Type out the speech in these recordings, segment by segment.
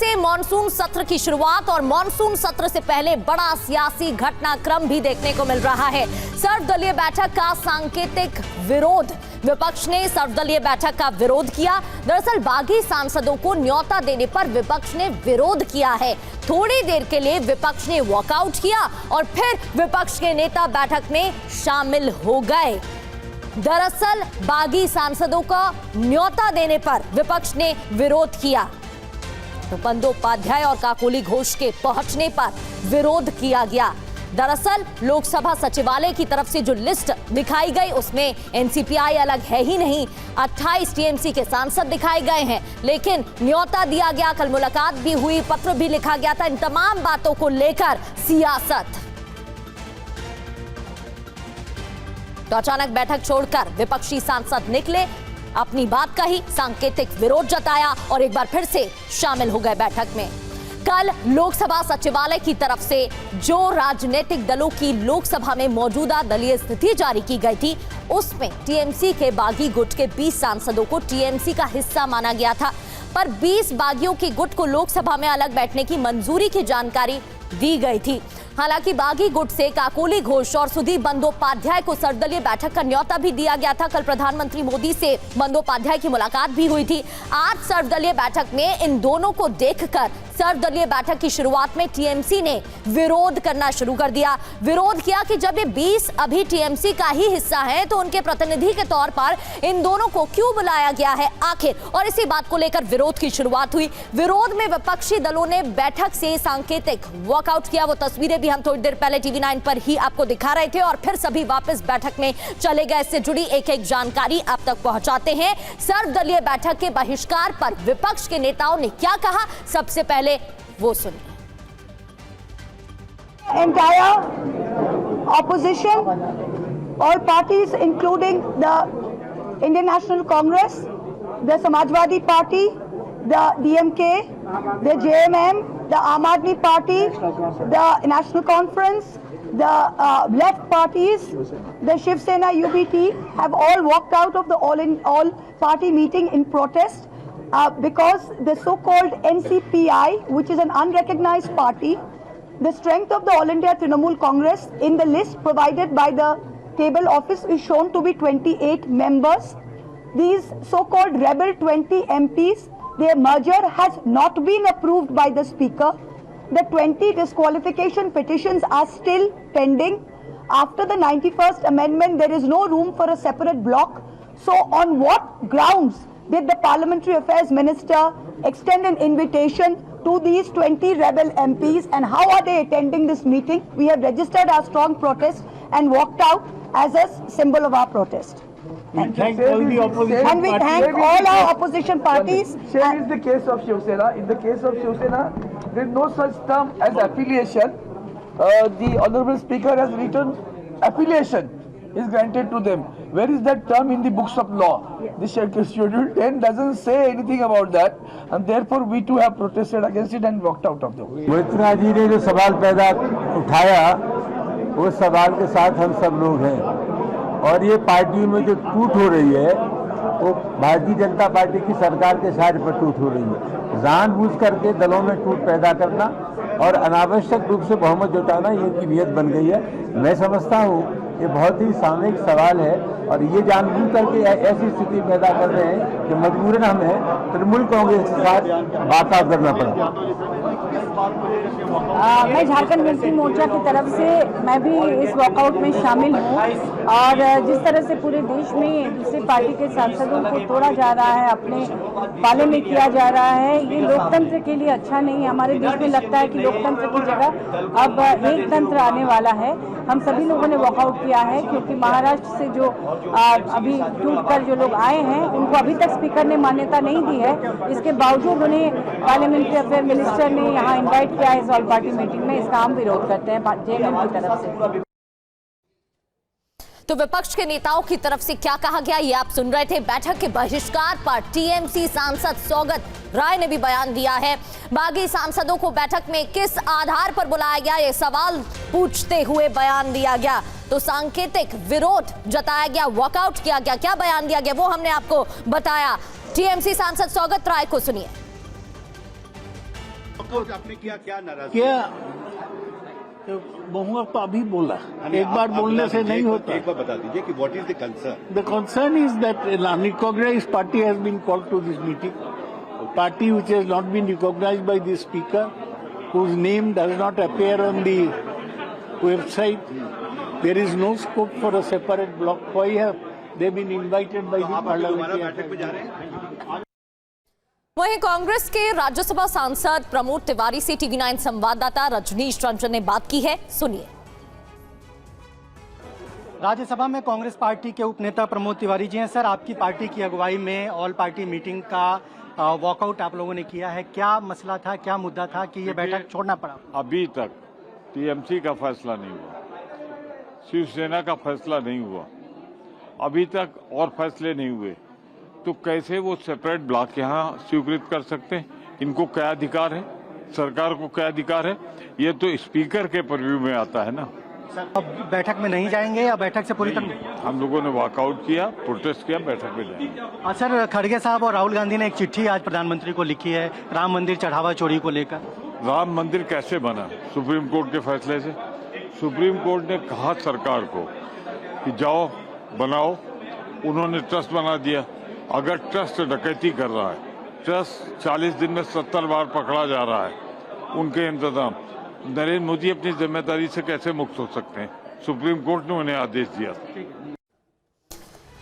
से मानसून सत्र की शुरुआत और मानसून सत्र से पहले बड़ा सियासी घटनाक्रम भी देखने को मिल रहा है। सर्वदलीय बैठक का सांकेतिक विरोध, विपक्ष ने सर्वदलीय बैठक का विरोध किया। दरअसल बागी सांसदों को न्योता देने पर विपक्ष ने विरोध किया है। थोड़ी देर के लिए विपक्ष ने वॉकआउट किया और फिर विपक्ष के नेता बैठक में शामिल हो गए। दरअसल बागी सांसदों का न्योता देने पर विपक्ष ने विरोध किया तो बंदोपाध्याय और काकोली घोष के पहुंचने पर विरोध किया गया। दरअसल लोकसभा सचिवालय की तरफ से जो लिस्ट दिखाई गई उसमें एनसीपीआई अलग है ही नहीं, 28 टीएमसी के सांसद दिखाए गए हैं, लेकिन न्योता दिया गया, कल मुलाकात भी हुई, पत्र भी लिखा गया था। इन तमाम बातों को लेकर सियासत। तो अचानक बैठक छोड़कर विपक्षी सांसद निकले, अपनी बात कही, सांकेतिक विरोध जताया और एक बार फिर से शामिल हो गए बैठक में। कल लोकसभा सचिवालय की तरफ से जो राजनीतिक दलों की लोकसभा में मौजूदा दलीय स्थिति जारी की गई थी उसमें टीएमसी के बागी गुट के 20 सांसदों को टीएमसी का हिस्सा माना गया था, पर 20 बागियों के गुट को लोकसभा में अलग बैठने की मंजूरी की जानकारी दी गई थी। हालांकि बागी गुट से काकोली घोष और सुदीप बंदोपाध्याय को सर्वदलीय बैठक का न्योता भी दिया गया था। कल प्रधानमंत्री मोदी से बंदोपाध्याय की मुलाकात भी हुई थी। आज सर्वदलीय बैठक में इन दोनों को देखकर सर्वदलीय बैठक की शुरुआत में टीएमसी ने विरोध करना शुरू कर दिया। विरोध किया कि जब ये 20 अभी टीएमसी का ही हिस्सा है तो उनके प्रतिनिधि के तौर पर इन दोनों को क्यों बुलाया गया है आखिर, और इसी बात को लेकर विरोध की शुरुआत हुई। विरोध में विपक्षी दलों ने बैठक से सांकेतिक वॉकआउट किया। वो तस्वीरें भी हम थोड़ी देर पहले टीवी 9 पर ही आपको दिखा रहे थे और फिर सभी वापस बैठक में चले गए। इससे जुड़ी एक एक जानकारी आप तक पहुंचाते हैं। सर्वदलीय बैठक के बहिष्कार पर विपक्ष के नेताओं ने क्या कहा, सबसे पहले वो सुनिए। Entire opposition, all parties including the Indian National Congress, the Samajwadi Party, the DMK, the JMM, the Aam Aadmi Party, the National Conference, the left parties, the Shiv Sena UBT have all walked out of the all party meeting in protest because the so-called NCPI, which is an unrecognized party, the strength of the All India Trinamool Congress in the list provided by the table office is shown to be 28 members. These so-called rebel 20 MPs, their merger has not been approved by the Speaker. The 20 disqualification petitions are still pending. After the 91st Amendment, there is no room for a separate block. So on what grounds did the Parliamentary Affairs Minister extend an invitation to these 20 rebel MPs, and how are they attending this meeting? We have registered our strong protest and walked out as a symbol of our protest. Thank all the opposition and we thank all our opposition parties. Same is the case of Shiv Sena. In the case of Shiv Sena, there is no such term as affiliation. The Honourable Speaker has written affiliation is granted to them. Where is that term in the books of law? The Schedule 10 doesn't say anything about that, and therefore we too have protested against it and walked out of the way. Moitra जी ने जो सवाल पैदा उठाया उस सवाल के साथ हम सब लोग हैं, और ये पार्टी में जो टूट हो रही है वो भारतीय जनता पार्टी की सरकार के साथ पर टूट हो रही है। जानबूझ करके दलों में टूट पैदा करना और अनावश्यक रूप से बहुमत जुटाना ये इनकी नीयत बन गई है। मैं समझता हूँ ये बहुत ही सामयिक सवाल है और ये जानबूझ करके ऐसी स्थिति पैदा कर रहे हैं कि मजबूरन हमें तृणमूल कांग्रेस के साथ वार्ता करना पड़ा। मैं झारखंड मुक्ति मोर्चा की तरफ से मैं भी इस वॉकआउट में शामिल हूँ, और जिस तरह से पूरे देश में दूसरी पार्टी के सांसदों को तोड़ा जा रहा है, अपने पाले में किया जा रहा है, ये लोकतंत्र के लिए अच्छा नहीं है। हमारे देश में लगता है कि लोकतंत्र की जगह अब एक तंत्र आने वाला है। हम सभी लोगों ने वॉकआउट किया है क्योंकि महाराष्ट्र से जो अभी टूट कर जो लोग आए हैं उनको अभी तक स्पीकर ने मान्यता नहीं दी है। इसके बावजूद उन्हें पार्लियामेंट्री अफेयर मिनिस्टर ने यहाँ इन्वाइट किया है इस ऑल पार्टी मीटिंग में। इसका हम विरोध करते हैं जेएमएम की तरफ से। तो विपक्ष के नेताओं की तरफ से क्या कहा गया ये आप सुन रहे थे। बैठक के बहिष्कार पर टीएमसी सांसद सौगत राय ने भी बयान दिया है। बागी सांसदों को बैठक में किस आधार पर बुलाया गया ये सवाल पूछते हुए बयान दिया गया। तो सांकेतिक विरोध जताया गया, वॉकआउट किया गया। क्या बयान दिया गया वो हमने आपको बताया। टीएमसी सांसद सौगत राय को सुनिए। आपने किया क्या नाराजगी? क्या बहुआ तो अभी बोला, एक बार बोलने से नहीं होता। एक बार बता दीजिए कि what is the concern? The concern is that an unrecognized party has been called to this meeting. A party which has not been recognized by the speaker, whose name does not appear on the website. There is no scope for a separate block. Why have they been invited by the आप दोबारा parliamentary? बैठक में जा रहे हैं? वहीं कांग्रेस के राज्यसभा सांसद प्रमोद तिवारी से टीवी9 संवाददाता रजनीश रंजन ने बात की है, सुनिए। राज्यसभा में कांग्रेस पार्टी के उपनेता प्रमोद तिवारी जी हैं। सर, आपकी पार्टी की अगुवाई में ऑल पार्टी मीटिंग का वॉकआउट आप लोगों ने किया है, क्या मसला था, क्या मुद्दा था कि ये बैठक छोड़ना पड़ा? अभी तक टीएमसी का फैसला नहीं हुआ, शिवसेना का फैसला नहीं हुआ, अभी तक और फैसले नहीं हुए, तो कैसे वो सेपरेट ब्लॉक यहाँ स्वीकृत कर सकते हैं? इनको क्या अधिकार है? सरकार को क्या अधिकार है? ये तो स्पीकर के परव्यू में आता है ना। सर, अब बैठक में नहीं जाएंगे या बैठक से पूरी तरह? हम लोगों ने वॉकआउट किया, प्रोटेस्ट किया, बैठक में जाएंगे। सर, खड़गे साहब और राहुल गांधी ने एक चिट्ठी आज प्रधानमंत्री को लिखी है राम मंदिर चढ़ावा चोरी को लेकर। राम मंदिर कैसे बना? सुप्रीम कोर्ट के फैसले से। सुप्रीम कोर्ट ने कहा सरकार को कि जाओ बनाओ, उन्होंने ट्रस्ट बना दिया। अगर ट्रस्ट डकैती कर रहा है, ट्रस्ट 40 दिन में 70 बार पकड़ा जा रहा है, उनके इंतजाम, नरेंद्र मोदी अपनी जिम्मेदारी से कैसे मुक्त हो सकते हैं? सुप्रीम कोर्ट ने उन्हें आदेश दिया।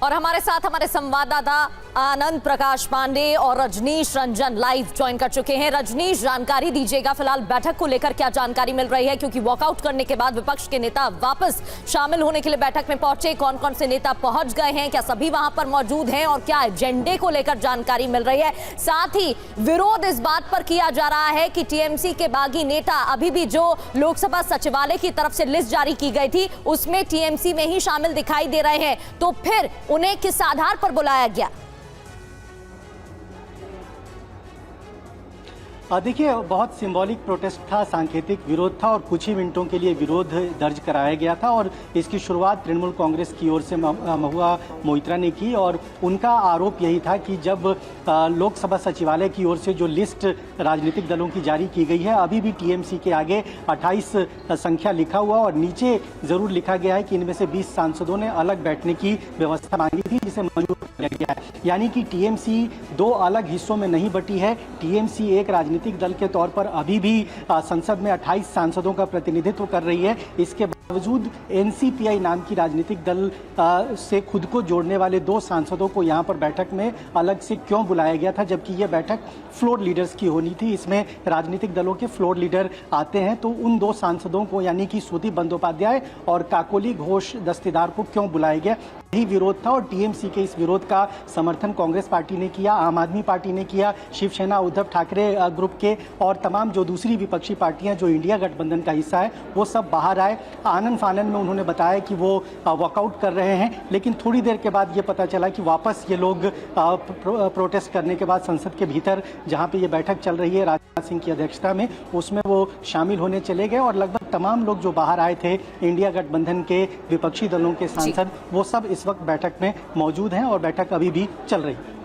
और हमारे साथ हमारे संवाददाता आनंद प्रकाश पांडे और रजनीश रंजन लाइव ज्वाइन कर चुके हैं। रजनीश, जानकारी दीजिएगा फिलहाल बैठक को लेकर क्या जानकारी मिल रही है, क्योंकि वॉकआउट करने के बाद विपक्ष के नेता वापस शामिल होने के लिए बैठक में पहुंचे, कौन कौन से नेता पहुंच गए हैं, क्या सभी वहां पर मौजूद हैं और क्या एजेंडे को लेकर जानकारी मिल रही है? साथ ही विरोध इस बात पर किया जा रहा है कि टीएमसी के बागी नेता अभी भी जो लोकसभा सचिवालय की तरफ से लिस्ट जारी की गई थी उसमें टीएमसी में ही शामिल दिखाई दे रहे हैं, तो फिर उन्हें किस आधार पर बुलाया गया? देखिए, बहुत सिंबॉलिक प्रोटेस्ट था, सांकेतिक विरोध था और कुछ ही मिनटों के लिए विरोध दर्ज कराया गया था और इसकी शुरुआत तृणमूल कांग्रेस की ओर से महुआ मोइत्रा ने की और उनका आरोप यही था कि जब लोकसभा सचिवालय की ओर से जो लिस्ट राजनीतिक दलों की जारी की गई है, अभी भी टीएमसी के आगे 28 संख्या लिखा हुआ और नीचे जरूर लिखा गया है कि इनमें से 20 सांसदों ने अलग बैठने की व्यवस्था मांगी थी, जिसे मंजूर किया गया है। यानी कि टीएमसी दो अलग हिस्सों में नहीं बटी है। टीएमसी एक राजनीतिक दल के तौर पर अभी भी संसद में 28 सांसदों का प्रतिनिधित्व कर रही है। इसके बावजूद एनसीपीआई नाम की राजनीतिक दल से खुद को जोड़ने वाले 2 सांसदों को यहां पर बैठक में अलग से क्यों बुलाया गया था, जबकि यह बैठक फ्लोर लीडर्स की होनी थी। इसमें राजनीतिक दलों के फ्लोर लीडर आते हैं, तो उन 2 सांसदों को यानी कि सुदीप बंदोपाध्याय और काकोली घोष दस्तीदार को क्यों बुलाया गया, यही विरोध था। और टीएमसी के इस विरोध का समर्थन कांग्रेस पार्टी ने किया, आम आदमी पार्टी ने किया, शिवसेना उद्धव ठाकरे ग्रुप के और तमाम जो दूसरी विपक्षी पार्टियां जो इंडिया गठबंधन का हिस्सा है वो सब बाहर आए। आनन फानन में उन्होंने बताया कि वो वॉकआउट कर रहे हैं, लेकिन थोड़ी देर के बाद ये पता चला कि वापस ये लोग प्रोटेस्ट करने के बाद संसद के भीतर जहां पे ये बैठक चल रही है राजनाथ सिंह की अध्यक्षता में, उसमें वो शामिल होने चले गए और लगभग तमाम लोग जो बाहर आए थे इंडिया गठबंधन के विपक्षी दलों के सांसद, वो सब इस वक्त बैठक में मौजूद हैं और बैठक अभी भी चल रही है।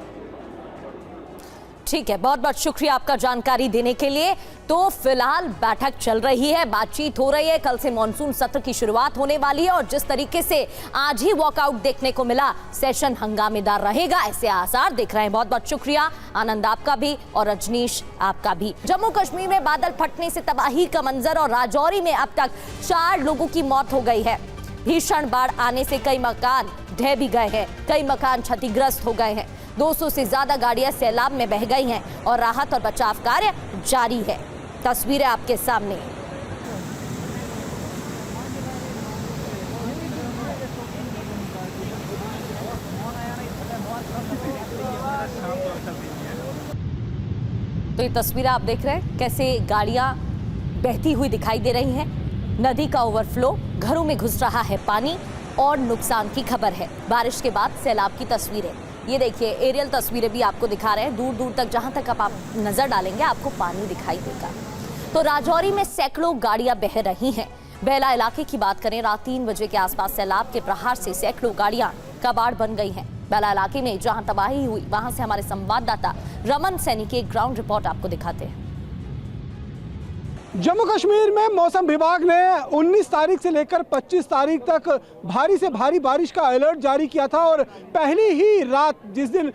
ठीक है, बहुत बहुत शुक्रिया आपका जानकारी देने के लिए। तो फिलहाल बैठक चल रही है, बातचीत हो रही है, कल से मॉनसून सत्र की शुरुआत होने वाली है और जिस तरीके से आज ही वॉकआउट देखने को मिला, सेशन हंगामेदार रहेगा, ऐसे आसार दिख रहे हैं। बहुत बहुत शुक्रिया आनंद आपका भी और रजनीश आपका भी। जम्मू कश्मीर में बादल फटने से तबाही का मंजर और राजौरी में अब तक 4 लोगों की मौत हो गई है। भीषण बाढ़ आने से कई मकान ढह भी गए हैं, कई मकान क्षतिग्रस्त हो गए हैं, 200 से ज्यादा गाड़ियां सैलाब में बह गई हैं और राहत और बचाव कार्य जारी है। तस्वीरें आपके सामने। तो ये तस्वीरें आप देख रहे हैं कैसे गाड़ियां बहती हुई दिखाई दे रही हैं। नदी का ओवरफ्लो, घरों में घुस रहा है पानी और नुकसान की खबर है। बारिश के बाद सैलाब की तस्वीरें, ये देखिए एरियल तस्वीरें भी आपको दिखा रहे हैं। दूर दूर तक जहां तक आप नजर डालेंगे आपको पानी दिखाई देगा। तो राजौरी में सैकड़ों गाड़ियां बह रही हैं। बेला इलाके की बात करें, रात 3 बजे के आसपास सैलाब के प्रहार से सैकड़ों गाड़ियां कबाड़ बन गई हैं। बेला इलाके में जहां तबाही हुई, वहां से हमारे संवाददाता रमन सैनी की एक ग्राउंड रिपोर्ट आपको दिखाते हैं। जम्मू कश्मीर में मौसम विभाग ने 19 तारीख से लेकर 25 तारीख तक भारी से भारी बारिश का अलर्ट जारी किया था और पहली ही रात जिस दिन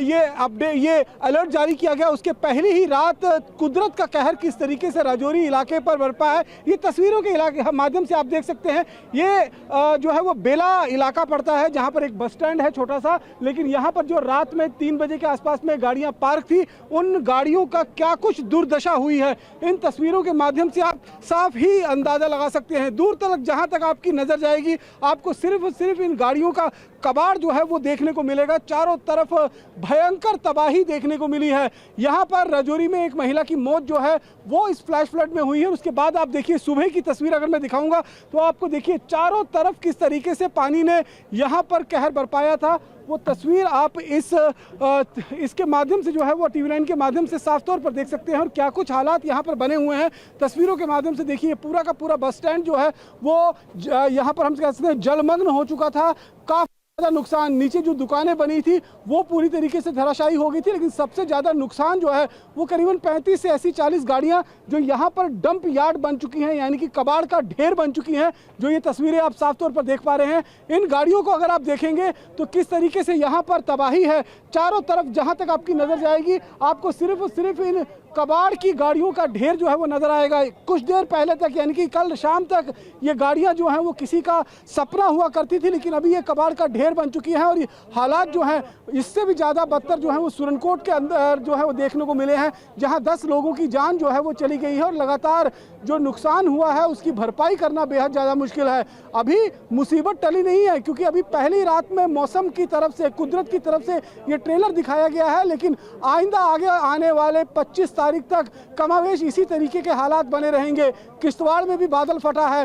ये अलर्ट जारी किया गया उसके पहली ही रात कुदरत का कहर किस तरीके से राजौरी इलाके पर बरपा है ये तस्वीरों के माध्यम से आप देख सकते हैं। ये जो है वो बेला इलाका पड़ता है जहाँ पर एक बस स्टैंड है छोटा सा, लेकिन यहाँ पर जो रात में 3 बजे के आसपास में गाड़ियाँ पार्क थी उन गाड़ियों का क्या कुछ दुर्दशा हुई है इन तस्वीरों के माध्यम से आप साफ ही अंदाजा लगा सकते हैं। दूर तक जहां तक आपकी नजर जाएगी आपको सिर्फ इन गाड़ियों का कबाड़ जो है वो देखने को मिलेगा। चारों तरफ भयंकर तबाही देखने को मिली है। यहाँ पर राजौरी में एक महिला की मौत जो है वो इस फ्लैश फ्लड में हुई है। उसके बाद आप देखिए सुबह की तस्वीर अगर मैं दिखाऊंगा तो आपको देखिए चारों तरफ किस तरीके से पानी ने यहाँ पर कहर बरपाया था। वो तस्वीर आप इसके माध्यम से जो है वो टीवी9 के माध्यम से साफ तौर पर देख सकते हैं और क्या कुछ हालात यहाँ पर बने हुए हैं तस्वीरों के माध्यम से देखिए। पूरा का पूरा बस स्टैंड जो है वो यहाँ पर हम कह सकते हैं जलमग्न हो चुका था। काफी ज़्यादा नुकसान, नीचे जो दुकानें बनी थी वो पूरी तरीके से धराशायी हो गई थी, लेकिन सबसे ज़्यादा नुकसान जो है वो करीबन 35 से ऐसी 40 गाड़ियां जो यहाँ पर डंप यार्ड बन चुकी हैं यानी कि कबाड़ का ढेर बन चुकी हैं। जो ये तस्वीरें आप साफ तौर पर देख पा रहे हैं इन गाड़ियों को अगर आप देखेंगे तो किस तरीके से यहाँ पर तबाही है। चारों तरफ जहाँ तक आपकी नज़र जाएगी आपको सिर्फ इन कबाड़ की गाड़ियों का ढेर जो है वो नजर आएगा। कुछ देर पहले तक यानी कि कल शाम तक ये गाड़ियां जो हैं वो किसी का सपना हुआ करती थी, लेकिन अभी ये कबाड़ का ढेर बन चुकी हैं और ये हालात जो हैं इससे भी ज़्यादा बदतर जो है वो सुरनकोट के अंदर जो है वो देखने को मिले हैं, जहां 10 लोगों की जान जो है वो चली गई है और लगातार जो नुकसान हुआ है उसकी भरपाई करना बेहद ज़्यादा मुश्किल है। अभी मुसीबत टली नहीं है क्योंकि अभी पहली रात में मौसम की तरफ से, कुदरत की तरफ से ये ट्रेलर दिखाया गया है, लेकिन आइंदा आगे आने वाले 25 तारीख तक कमावेश इसी तरीके के हालात बने रहेंगे। किश्तवाड़ में भी बादल फटा है,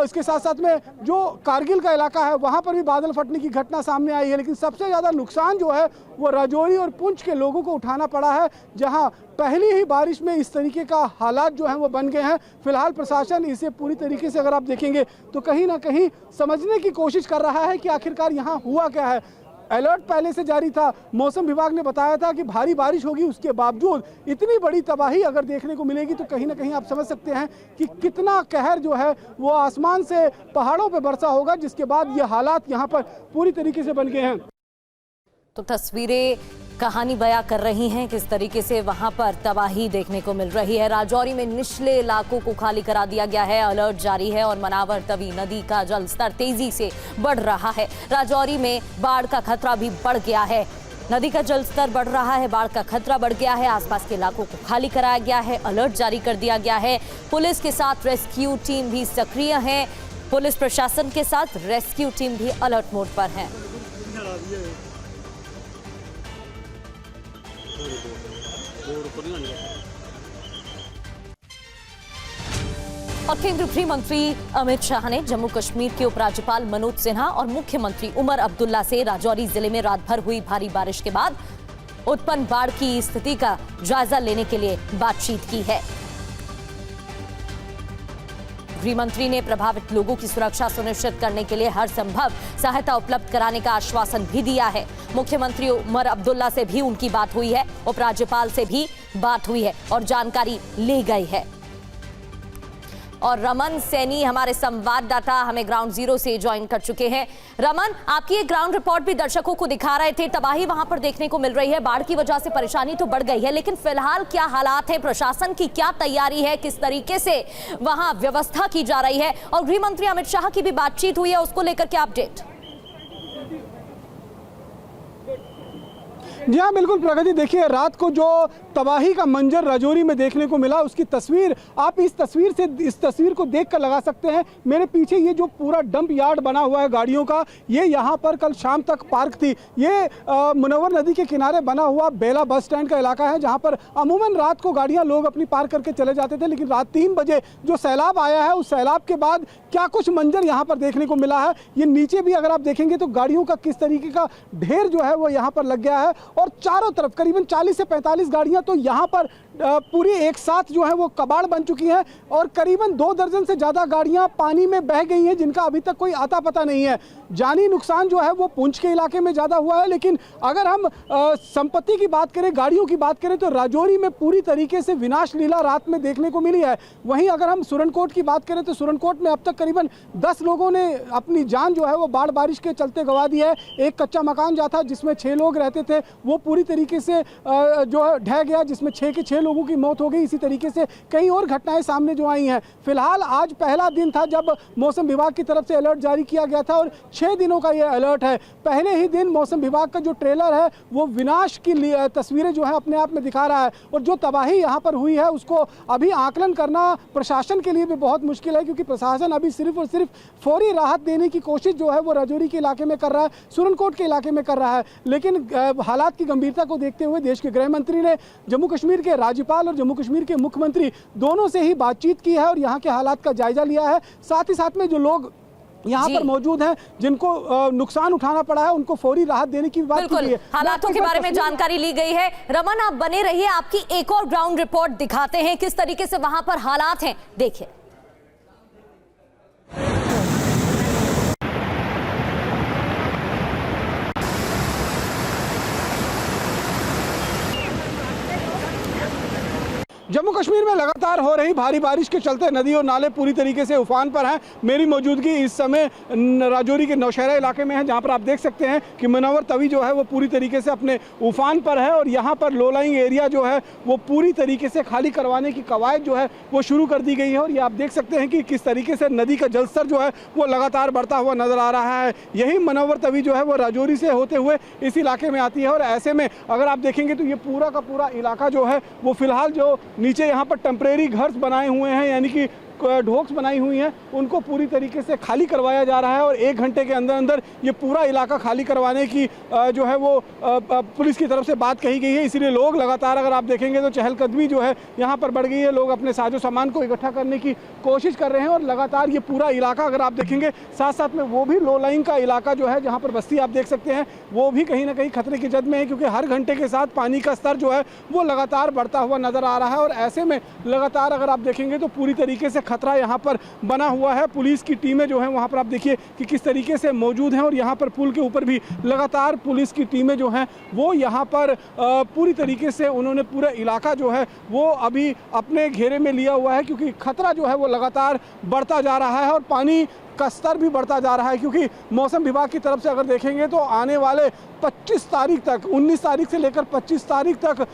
इसके साथ साथ में जो कारगिल का इलाका है वहाँ पर भी बादल फटने की घटना सामने आई है, लेकिन सबसे ज़्यादा नुकसान जो है वो राजौरी और पुंछ के लोगों को उठाना पड़ा है, जहाँ पहली ही बारिश में इस तरीके का हालात जो हैं वो बन गए हैं। फिलहाल प्रशासन इसे पूरी तरीके से अगर आप देखेंगे तो कहीं ना कहीं समझने की कोशिश कर रहा है कि आखिरकार यहाँ हुआ क्या है। अलर्ट पहले से जारी था, मौसम विभाग ने बताया था कि भारी बारिश होगी, उसके बावजूद इतनी बड़ी तबाही अगर देखने को मिलेगी तो कहीं ना कहीं आप समझ सकते हैं कि कितना कहर जो है वो आसमान से पहाड़ों पे बरसा होगा, जिसके बाद ये हालात यहाँ पर पूरी तरीके से बन गए हैं। तो तस्वीरें कहानी बयां कर रही हैं किस तरीके से वहां पर तबाही देखने को मिल रही है। राजौरी में निचले इलाकों को खाली करा दिया गया है, अलर्ट जारी है और मनावर तवी नदी का जलस्तर तेजी से बढ़ रहा है। राजौरी में बाढ़ का खतरा भी बढ़ गया है, नदी का जलस्तर बढ़ रहा है, बाढ़ का खतरा बढ़ गया है। आसपास के इलाकों को खाली कराया गया है, अलर्ट जारी कर दिया गया है। पुलिस के साथ रेस्क्यू टीम भी सक्रिय है, पुलिस प्रशासन के साथ रेस्क्यू टीम भी अलर्ट मोड पर है। और केंद्रीय गृह मंत्री अमित शाह ने जम्मू कश्मीर के उपराज्यपाल मनोज सिन्हा और मुख्यमंत्री उमर अब्दुल्ला से राजौरी जिले में रात भर हुई भारी बारिश के बाद उत्पन्न बाढ़ की स्थिति का जायजा लेने के लिए बातचीत की है। गृह मंत्री ने प्रभावित लोगों की सुरक्षा सुनिश्चित करने के लिए हर संभव सहायता उपलब्ध कराने का आश्वासन भी दिया है। मुख्यमंत्री उमर अब्दुल्ला से भी उनकी बात हुई है, उपराज्यपाल से भी बात हुई है और जानकारी ली गई है। और रमन सैनी हमारे संवाददाता हमें ग्राउंड जीरो से ज्वाइन कर चुके हैं। रमन, आपकी एक ग्राउंड रिपोर्ट भी दर्शकों को दिखा रहे थे, तबाही वहां पर देखने को मिल रही है। बाढ़ की वजह से परेशानी तो बढ़ गई है, लेकिन फिलहाल क्या हालात है, प्रशासन की क्या तैयारी है, किस तरीके से वहां व्यवस्था की जा रही है और गृह मंत्री अमित शाह की भी बातचीत हुई है, उसको लेकर क्या अपडेट? जी हाँ, बिल्कुल प्रगति। देखिए, रात को जो तबाही का मंजर राजौरी में देखने को मिला उसकी तस्वीर आप इस तस्वीर को देखकर लगा सकते हैं। मेरे पीछे ये जो पूरा डंप यार्ड बना हुआ है गाड़ियों का, ये यहाँ पर कल शाम तक पार्क थी। ये मुनव्वर नदी के किनारे बना हुआ बेला बस स्टैंड का इलाका है, जहाँ पर अमूमन रात को गाड़ियाँ लोग अपनी पार्क करके चले जाते थे, लेकिन रात 3 बजे जो सैलाब आया है उस सैलाब के बाद क्या कुछ मंजर यहाँ पर देखने को मिला है। ये नीचे भी अगर आप देखेंगे तो गाड़ियों का किस तरीके का ढेर जो है वो यहाँ पर लग गया है और चारों तरफ करीबन 40 से 45 गाड़ियाँ तो यहाँ पर पूरी एक साथ जो है वो कबाड़ बन चुकी हैं और करीबन 2 दर्जन से ज़्यादा गाड़ियां पानी में बह गई हैं, जिनका अभी तक कोई आता पता नहीं है। जानी नुकसान जो है वो पुंछ के इलाके में ज़्यादा हुआ है, लेकिन अगर हम संपत्ति की बात करें, गाड़ियों की बात करें, तो राजौरी में पूरी तरीके से विनाश लीला रात में देखने को मिली है। वहीं अगर हम सुरनकोट की बात करें तो सुरनकोट में अब तक करीबन 10 लोगों ने अपनी जान जो है वो बाढ़ बारिश के चलते गंवा दी है। एक कच्चा मकान जो था जिसमें 6 लोग रहते थे वो पूरी तरीके से जो है ढह गया, जिसमें 6 के 6 लोगों की मौत हो गई। इसी तरीके से कई और घटनाएं सामने जो आई हैं। फिलहाल आज पहला दिन था जब मौसम विभाग की तरफ से अलर्ट जारी किया गया था और 6 दिनों का यह अलर्ट है। पहले ही दिन मौसम विभाग का जो ट्रेलर है वो विनाश की तस्वीरें जो है अपने आप में दिखा रहा है और जो तबाही यहाँ पर हुई है उसको अभी आकलन करना प्रशासन के लिए भी बहुत मुश्किल है, क्योंकि प्रशासन अभी सिर्फ और सिर्फ फौरी राहत देने की कोशिश जो है वो राजौरी के इलाके में कर रहा है, सुरनकोट के इलाके में कर रहा है। लेकिन हालात की गंभीरता को देखते हुए देश के गृह मंत्री ने जम्मू कश्मीर के राज्यपाल और जम्मू कश्मीर के मुख्यमंत्री दोनों से ही बातचीत की है और यहाँ के हालात का जायजा लिया है। साथ ही साथ में जो लोग यहाँ पर मौजूद हैं जिनको नुकसान उठाना पड़ा है उनको फौरी राहत देने की बात की गई है। हालातों के बारे में जानकारी ली गई है। रमन, आप बने रहिए, आपकी एक और ग्राउंड रिपोर्ट दिखाते हैं किस तरीके से वहां पर हालात हैं। देखिए। जम्मू कश्मीर में लगातार हो रही भारी बारिश के चलते नदी और नाले पूरी तरीके से उफान पर हैं। मेरी मौजूदगी इस समय राजौरी के नौशहरा इलाके में है, जहां पर आप देख सकते हैं कि मुनव्वर तवी जो है वो पूरी तरीके से अपने उफान पर है और यहां पर लो लाइंग एरिया जो है वो पूरी तरीके से खाली करवाने की कवायद जो है वो शुरू कर दी गई है। और ये आप देख सकते हैं कि किस तरीके से नदी का जलस्तर जो है वो लगातार बढ़ता हुआ नजर आ रहा है। यही मुनव्वर तवी जो है वो राजौरी से होते हुए इस इलाके में आती है और ऐसे में अगर आप देखेंगे तो ये पूरा का पूरा इलाका जो है वो फिलहाल जो नीचे यहाँ पर टेम्परेरी घर बनाए हुए हैं, यानी कि ढोक्स बनाई हुई हैं, उनको पूरी तरीके से खाली करवाया जा रहा है और 1 घंटे के अंदर अंदर ये पूरा इलाका खाली करवाने की जो है वो पुलिस की तरफ से बात कही गई है। इसीलिए लोग लगातार अगर आप देखेंगे तो चहलकदमी जो है यहाँ पर बढ़ गई है। लोग अपने साजो सामान को इकट्ठा करने की कोशिश कर रहे हैं और लगातार ये पूरा इलाका अगर आप देखेंगे, साथ साथ में वो भी लो लाइन का इलाका जो है जहाँ पर बस्ती आप देख सकते हैं वो भी कहीं ना कहीं खतरे की जद में है, क्योंकि हर घंटे के साथ पानी का स्तर जो है वो लगातार बढ़ता हुआ नजर आ रहा है। और ऐसे में लगातार अगर आप देखेंगे तो पूरी तरीके से खतरा यहाँ पर बना हुआ है। पुलिस की टीमें जो है वहाँ पर आप देखिए कि किस तरीके से मौजूद हैं और यहाँ पर पुल के ऊपर भी लगातार पुलिस की टीमें जो हैं वो यहाँ पर पूरी तरीके से उन्होंने पूरा इलाका जो है वो अभी अपने घेरे में लिया हुआ है, क्योंकि खतरा जो है वो लगातार बढ़ता जा रहा है और पानी का स्तर भी बढ़ता जा रहा है। क्योंकि मौसम विभाग की तरफ से अगर देखेंगे तो आने वाले 25 तारीख तक, 19 तारीख से लेकर 25 तारीख तक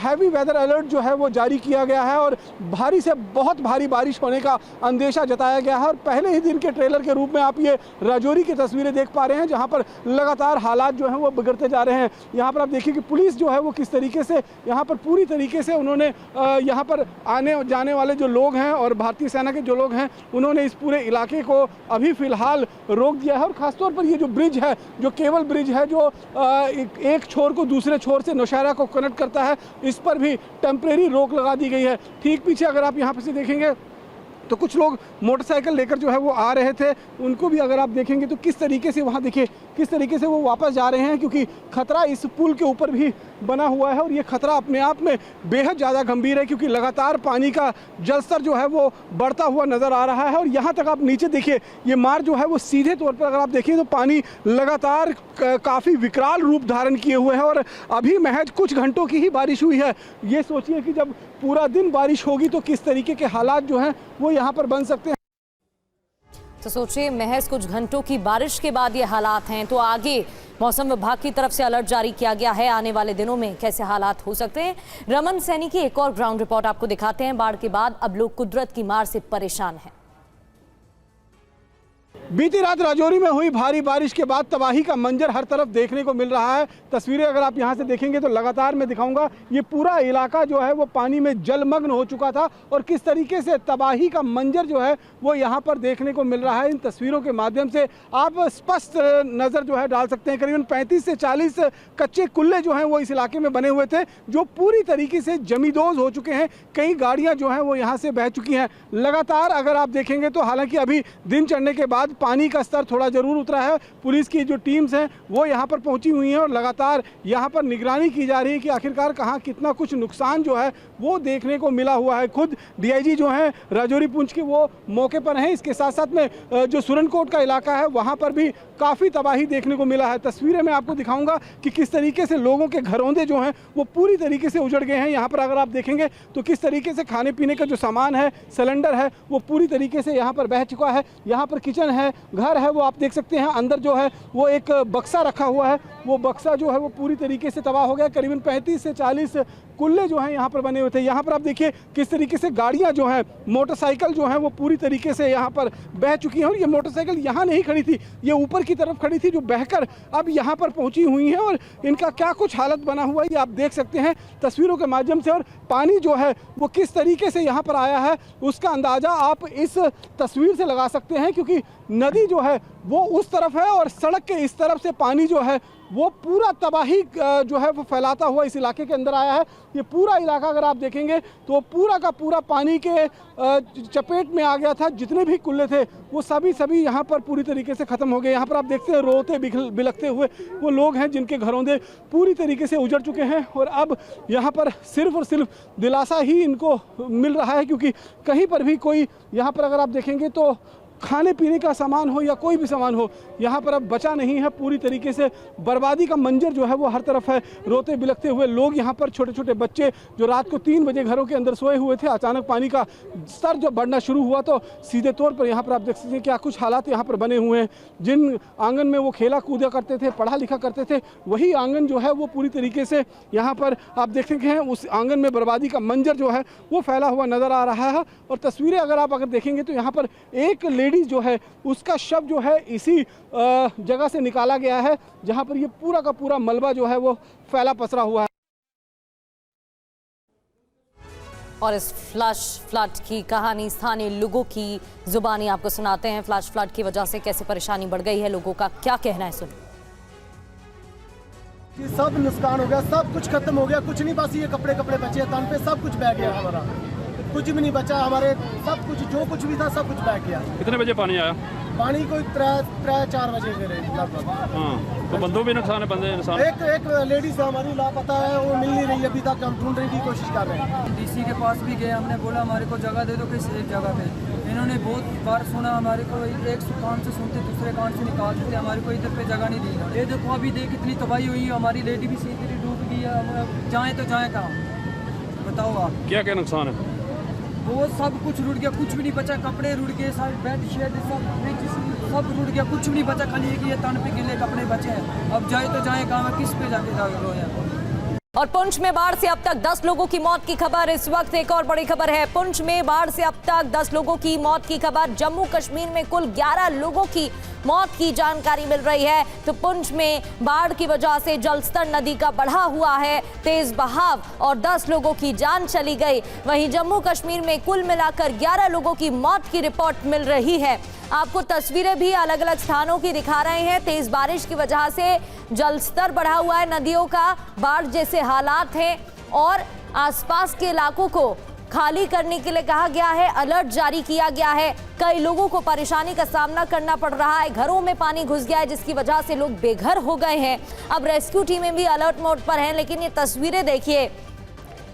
हैवी वेदर अलर्ट जो है वो जारी किया गया है और भारी से बहुत भारी बारिश होने का अंदेशा जताया गया है। और पहले ही दिन के ट्रेलर के रूप में आप ये राजौरी की तस्वीरें देख पा रहे हैं, जहां पर लगातार हालात जो हैं वो बिगड़ते जा रहे हैं। यहाँ पर आप देखिए कि पुलिस जो है वो किस तरीके से यहाँ पर पूरी तरीके से उन्होंने यहाँ पर आने जाने वाले जो लोग हैं और भारतीय सेना के जो लोग हैं उन्होंने इस पूरे इलाके को अभी फिलहाल रोक दिया है। और खासतौर पर ये जो ब्रिज है, जो केबल ब्रिज है जो एक छोर को दूसरे छोर से नौशहरा को कनेक्ट करता है, इस पर भी टेम्परेरी रोक लगा दी गई है। ठीक पीछे अगर आप यहाँ पर से देखेंगे तो कुछ लोग मोटरसाइकिल लेकर जो है वो आ रहे थे, उनको भी अगर आप देखेंगे तो किस तरीके से वहाँ देखिए किस तरीके से वो वापस जा रहे हैं, क्योंकि खतरा इस पुल के ऊपर भी बना हुआ है और ये खतरा अपने आप में बेहद ज़्यादा गंभीर है, क्योंकि लगातार पानी का जलस्तर जो है वो बढ़ता हुआ नज़र आ रहा है। और यहाँ तक आप नीचे देखिए, ये मार्ग जो है वो सीधे तौर पर अगर आप देखिए तो पानी लगातार काफ़ी विकराल रूप धारण किए हुए है और अभी महज कुछ घंटों की ही बारिश हुई है। ये सोचिए कि जब पूरा दिन बारिश होगी तो किस तरीके के हालात जो हैं वो यहाँ पर बन सकते हैं। तो सोचिए, महज कुछ घंटों की बारिश के बाद ये हालात हैं, तो आगे मौसम विभाग की तरफ से अलर्ट जारी किया गया है। आने वाले दिनों में कैसे हालात हो सकते हैं, रमन सैनी की एक और ग्राउंड रिपोर्ट आपको दिखाते हैं। बाढ़ के बाद अब लोग कुदरत की मार से परेशान हैं। बीती रात राजौरी में हुई भारी बारिश के बाद तबाही का मंजर हर तरफ देखने को मिल रहा है। तस्वीरें अगर आप यहां से देखेंगे तो लगातार मैं दिखाऊंगा, ये पूरा इलाका जो है वो पानी में जलमग्न हो चुका था और किस तरीके से तबाही का मंजर जो है वो यहां पर देखने को मिल रहा है। इन तस्वीरों के माध्यम से आप स्पष्ट नज़र जो है डाल सकते हैं। करीबन 35 से 40 कच्चे कुल्ले जो हैं वो इस इलाके में बने हुए थे, जो पूरी तरीके से जमींदोज हो चुके हैं। कई गाड़ियाँ जो हैं वो यहाँ से बह चुकी हैं। लगातार अगर आप देखेंगे तो हालांकि अभी दिन चढ़ने के बाद पानी का स्तर थोड़ा ज़रूर उतरा है। पुलिस की जो टीम्स हैं वो यहाँ पर पहुँची हुई हैं और लगातार यहाँ पर निगरानी की जा रही है कि आखिरकार कहाँ कितना कुछ नुकसान जो है वो देखने को मिला हुआ है। खुद DIG जो हैं राजौरी पुंछ के वो मौके पर हैं। इसके साथ साथ में जो सुरनकोट का इलाका है वहाँ पर भी काफ़ी तबाही देखने को मिला है। तस्वीरें मैं आपको दिखाऊंगा कि किस तरीके से लोगों के घरौंदे जो हैं वो पूरी तरीके से उजड़ गए हैं। यहाँ पर अगर आप देखेंगे तो किस तरीके से खाने पीने का जो सामान है, सिलेंडर है, वो पूरी तरीके से यहाँ पर बह चुका है। यहाँ पर किचन है, घर है, वो आप देख सकते हैं। अंदर जो है वो एक बक्सा रखा हुआ है, वो बक्सा जो है वो पूरी तरीके से तबाह हो गया। करीबन 35 से 40 कुल्ले जो हैं यहाँ पर बने हुए थे। यहाँ पर आप देखिए किस तरीके से गाड़ियाँ जो हैं, मोटरसाइकिल जो हैं वो पूरी तरीके से यहाँ पर बह चुकी हैं। और ये मोटरसाइकिल यहाँ नहीं खड़ी थी, ये ऊपर की तरफ खड़ी थी जो बहकर अब यहाँ पर पहुँची हुई हैं। और इनका क्या कुछ हालत बना हुआ है ये आप देख सकते हैं तस्वीरों के माध्यम से। और पानी जो है वो किस तरीके से यहाँ पर आया है उसका अंदाज़ा आप इस तस्वीर से लगा सकते हैं, क्योंकि नदी जो है वो उस तरफ है और सड़क के इस तरफ से पानी जो है वो पूरा तबाही जो है वो फैलाता हुआ इस इलाके के अंदर आया है। ये पूरा इलाका अगर आप देखेंगे तो पूरा का पूरा पानी के चपेट में आ गया था। जितने भी कुल्ले थे वो सभी यहाँ पर पूरी तरीके से ख़त्म हो गए। यहाँ पर आप देखते हैं रोते बिलखते हुए वो लोग हैं जिनके घरौंदे पूरी तरीके से उजड़ चुके हैं। और अब यहाँ पर सिर्फ और सिर्फ दिलासा ही इनको मिल रहा है, क्योंकि कहीं पर भी कोई यहाँ पर अगर आप देखेंगे तो खाने पीने का सामान हो या कोई भी सामान हो यहाँ पर अब बचा नहीं है। पूरी तरीके से बर्बादी का मंजर जो है वो हर तरफ है। रोते बिलखते हुए लोग यहाँ पर, छोटे छोटे बच्चे जो रात को 3 बजे घरों के अंदर सोए हुए थे, अचानक पानी का स्तर जब बढ़ना शुरू हुआ तो सीधे तौर पर यहाँ पर आप देख सकते हैं क्या कुछ हालात यहाँ पर बने हुए हैं। जिन आंगन में वो खेला कूदा करते थे, पढ़ा लिखा करते थे, वही आंगन जो है वो पूरी तरीके से यहाँ पर आप देख सकते हैं उस आंगन में बर्बादी का मंजर जो है वो फैला हुआ नज़र आ रहा है। और तस्वीरें अगर देखेंगे तो यहाँ पर एक लेडीज जो है उसका शव जो है इसी जगह से निकाला गया है जहां पर ये पूरा का पूरा मलबा जो है वो फैला पसरा हुआ है। और इस फ्लैश फ्लड की कहानी स्थानीय लोगों की जुबानी आपको सुनाते हैं। फ्लैश फ्लड की वजह से कैसे परेशानी बढ़ गई है, लोगों का क्या कहना है, सुनिए। सब नुकसान हो गया, सब कुछ खत्म हो गया, कुछ नहीं बस ये कपड़े बचे तन पे, सब कुछ बह गया हमारा, कुछ भी नहीं बचा हमारे, सब कुछ जो कुछ भी था सब कुछ बह गया। कितने बजे पानी आया? पानी कोई 3-4 बजे के लगभग। हाँ, तो बंदों भी नुकसान है, बंदे नुकसान। एक लेडीज हमारी लापता है, वो मिल नहीं रही अभी तक, हम ढूंढने की कोशिश कर रहे हैं। DC के पास भी गए, हमने बोला हमारे को जगह दे दो किसी एक जगह पे। इन्होंने बहुत बार सुना हमारे को, एक कान से सुनते दूसरे कान से निकालते थे, हमारे को इधर पे जगह नहीं दी। ये देखो अभी देख कितनी तबाही हुई है, हमारी लेडी भी सीधी डूब गई है। जाएँ तो जाएँ कहाँ, बताओ आप। क्या क्या नुकसान है? वो सब कुछ रुड़ गया, कुछ भी नहीं बचा, कपड़े रुड़ गए, सारे बेड शेड सब रुड़ गया, कुछ नहीं बचा, खाली एक ये तन पे गिले कपड़े बचे हैं। अब जाए तो जाए कहाँ, किस पे जाके जाए। और पुंछ में बाढ़ से अब तक 10 लोगों की मौत की खबर। इस वक्त एक और बड़ी खबर है, पुंछ में बाढ़ से अब तक 10 लोगों की मौत की खबर। जम्मू कश्मीर में कुल 11 लोगों की मौत की जानकारी मिल रही है। तो पुंछ में बाढ़ की वजह से जलस्तर नदी का बढ़ा हुआ है, तेज बहाव, और 10 लोगों की जान चली गई। वहीं जम्मू कश्मीर में कुल मिलाकर 11 लोगों की मौत की रिपोर्ट मिल रही है। आपको तस्वीरें भी अलग अलग स्थानों की दिखा रहे हैं। तेज बारिश की वजह से जलस्तर बढ़ा हुआ है नदियों का, बाढ़ जैसे हालात हैं और आसपास के इलाकों को खाली करने के लिए कहा गया है, अलर्ट जारी किया गया है। कई लोगों को परेशानी का सामना करना पड़ रहा है, घरों में पानी घुस गया है जिसकी वजह से लोग बेघर हो गए हैं। अब रेस्क्यू टीमें भी अलर्ट मोड पर हैं, लेकिन ये तस्वीरें देखिए,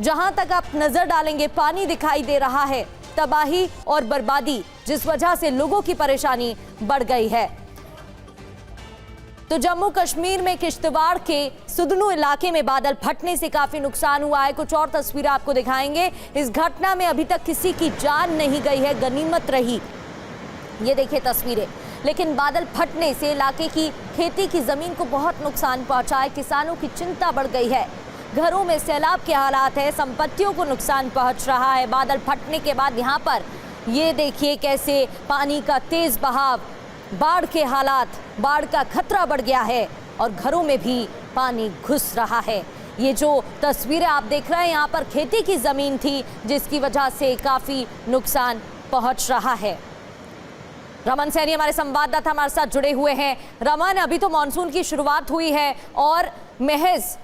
जहां तक आप नजर डालेंगे पानी दिखाई दे रहा है, तबाही और बर्बादी, जिस वजह से लोगों की परेशानी बढ़ गई है। तो जम्मू कश्मीर में किश्तवाड़ के सुदनू इलाके में बादल फटने से काफी नुकसान हुआ है। कुछ और तस्वीरें आपको दिखाएंगे। इस घटना में अभी तक किसी की जान नहीं गई है, गनीमत रही। ये देखिए तस्वीरें। लेकिन बादल फटने से इलाके की खेती की जमीन को बहुत नुकसान पहुंचा है। किसानों की चिंता बढ़ गई है, घरों में सैलाब के हालात है, संपत्तियों को नुकसान पहुंच रहा है। बादल फटने के बाद यहाँ पर ये देखिए कैसे पानी का तेज बहाव, बाढ़ के हालात, बाढ़ का खतरा बढ़ गया है और घरों में भी पानी घुस रहा है। ये जो तस्वीरें आप देख रहे हैं, यहाँ पर खेती की ज़मीन थी जिसकी वजह से काफ़ी नुकसान पहुंच रहा है। रमन सैनी हमारे संवाददाता हमारे साथ जुड़े हुए हैं। रमन, अभी तो मानसून की शुरुआत हुई है और महज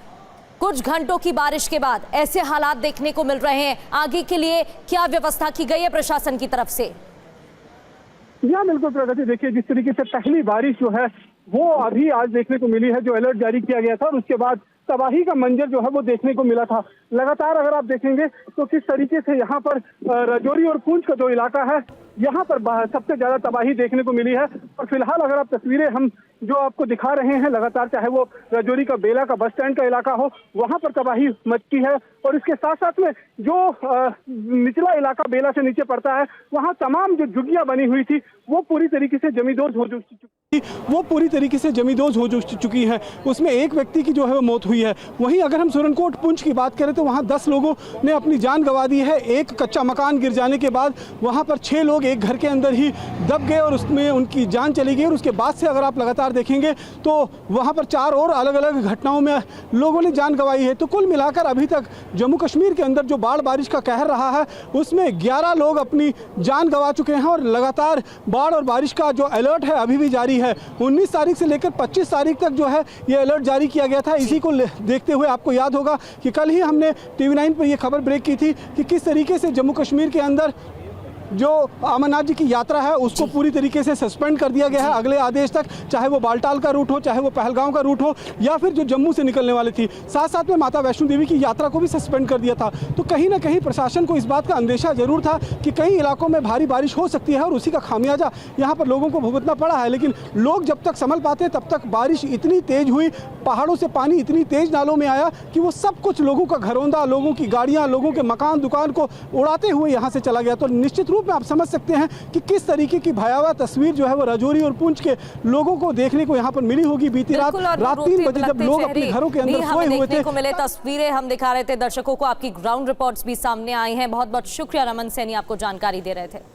कुछ घंटों की बारिश के बाद ऐसे हालात देखने को मिल रहे हैं। आगे के लिए क्या व्यवस्था की गई है प्रशासन की तरफ से? जी हाँ, बिल्कुल प्रगति। देखिए, जिस तरीके से पहली बारिश जो है वो अभी आज देखने को मिली है, जो अलर्ट जारी किया गया था और उसके बाद तबाही का मंजर जो है वो देखने को मिला था। लगातार अगर आप देखेंगे तो किस तरीके से यहाँ पर राजौरी और पुंछ का जो इलाका है, यहाँ पर सबसे ज्यादा तबाही देखने को मिली है। और फिलहाल अगर आप तस्वीरें हम जो आपको दिखा रहे हैं लगातार, चाहे वो राजौरी का बेला का बस स्टैंड का इलाका हो, वहाँ पर तबाही मचती है। और इसके साथ साथ में जो निचला इलाका बेला से नीचे पड़ता है, वहाँ तमाम जो झुग्गियाँ बनी हुई थी वो पूरी तरीके से जमींदोज हो चुकी है। उसमें एक व्यक्ति की जो है वो मौत हुई है। वहीं अगर हम सुरनकोट पुंछ की बात करें तो वहाँ 10 लोगों ने अपनी जान गंवा दी है। एक कच्चा मकान गिर जाने के बाद वहाँ पर 6 लोग एक घर के अंदर ही दब गए और उसमें उनकी जान चली गई। और उसके बाद से अगर आप लगातार देखेंगे तो वहाँ पर 4 और अलग अलग घटनाओं में लोगों ने जान गंवाई है। तो कुल मिलाकर अभी तक जम्मू कश्मीर के अंदर जो बाढ़ बारिश का कहर रहा है उसमें 11 लोग अपनी जान गंवा चुके हैं और लगातार बाढ़ और बारिश का जो अलर्ट है अभी भी जारी है। 19 तारीख से लेकर 25 तारीख तक जो है ये अलर्ट जारी किया गया था। इसी को देखते हुए आपको याद होगा कि कल ही हमने TV9 पर यह खबर ब्रेक की थी कि किस तरीके से जम्मू कश्मीर के अंदर जो अमरनाथ जी की यात्रा है उसको पूरी तरीके से सस्पेंड कर दिया गया है अगले आदेश तक, चाहे वो बालटाल का रूट हो, चाहे वो पहलगांव का रूट हो, या फिर जो जम्मू से निकलने वाली थी। साथ साथ में माता वैष्णो देवी की यात्रा को भी सस्पेंड कर दिया था। तो कहीं ना कहीं प्रशासन को इस बात का अंदेशा जरूर था कि कई इलाकों में भारी बारिश हो सकती है और उसी का खामियाजा यहाँ पर लोगों को भुगतना पड़ा है। लेकिन लोग जब तक संभल पाते तब तक बारिश इतनी तेज हुई, पहाड़ों से पानी इतनी तेज नालों में आया कि वो सब कुछ लोगों का घरौंदा, लोगों की गाड़ियाँ, लोगों के मकान दुकान को उड़ाते हुए यहाँ से चला गया। तो निश्चित रूप में आप समझ सकते हैं कि किस तरीके की भयावह तस्वीर जो है वो राजौरी और पुंछ के लोगों को देखने को यहाँ पर मिली होगी। बीती रात 3 बजे जब लोग अपने घरों के अंदर सोए हुए थे, मिले तस्वीरें हम दिखा रहे थे दर्शकों को। आपकी ग्राउंड रिपोर्ट्स भी सामने आई हैं। बहुत बहुत शुक्रिया रमन सैनी, आपको जानकारी दे रहे थे।